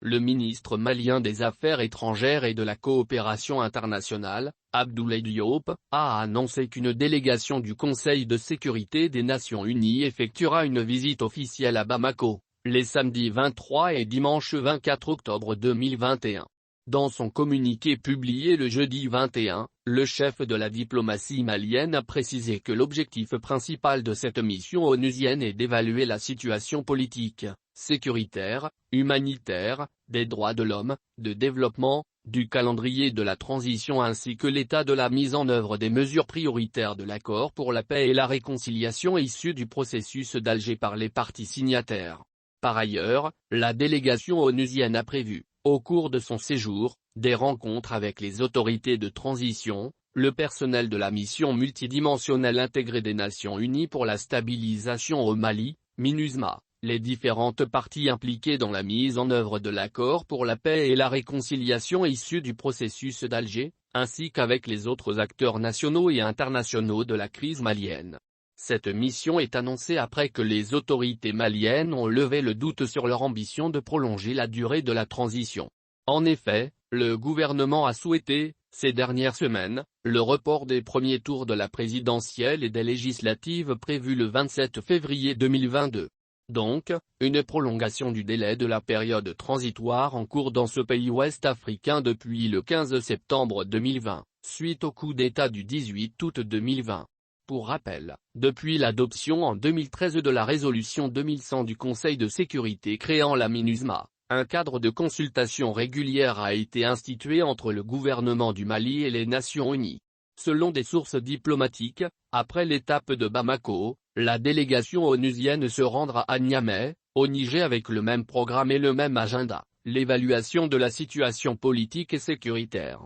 le ministre malien des Affaires étrangères et de la coopération internationale, Abdoulaye Diop, a annoncé qu'une délégation du Conseil de sécurité des Nations Unies effectuera une visite officielle à Bamako, les samedis 23 et dimanche 24 octobre 2021. Dans son communiqué publié le jeudi 21, le chef de la diplomatie malienne a précisé que l'objectif principal de cette mission onusienne est d'évaluer la situation politique, sécuritaire, humanitaire, des droits de l'homme, de développement, du calendrier de la transition ainsi que l'état de la mise en œuvre des mesures prioritaires de l'accord pour la paix et la réconciliation issu du processus d'Alger par les parties signataires. Par ailleurs, la délégation onusienne a prévu, au cours de son séjour, des rencontres avec les autorités de transition, le personnel de la mission multidimensionnelle intégrée des Nations Unies pour la stabilisation au Mali, MINUSMA, les différentes parties impliquées dans la mise en œuvre de l'accord pour la paix et la réconciliation issu du processus d'Alger, ainsi qu'avec les autres acteurs nationaux et internationaux de la crise malienne. Cette mission est annoncée après que les autorités maliennes ont levé le doute sur leur ambition de prolonger la durée de la transition. En effet, le gouvernement a souhaité, ces dernières semaines, le report des premiers tours de la présidentielle et des législatives prévues le 27 février 2022. Donc, une prolongation du délai de la période transitoire en cours dans ce pays ouest africain depuis le 15 septembre 2020, suite au coup d'État du 18 août 2020. Pour rappel, depuis l'adoption en 2013 de la résolution 2100 du Conseil de sécurité créant la MINUSMA, un cadre de consultation régulière a été institué entre le gouvernement du Mali et les Nations Unies. Selon des sources diplomatiques, après l'étape de Bamako, la délégation onusienne se rendra à Niamey, au Niger avec le même programme et le même agenda, l'évaluation de la situation politique et sécuritaire.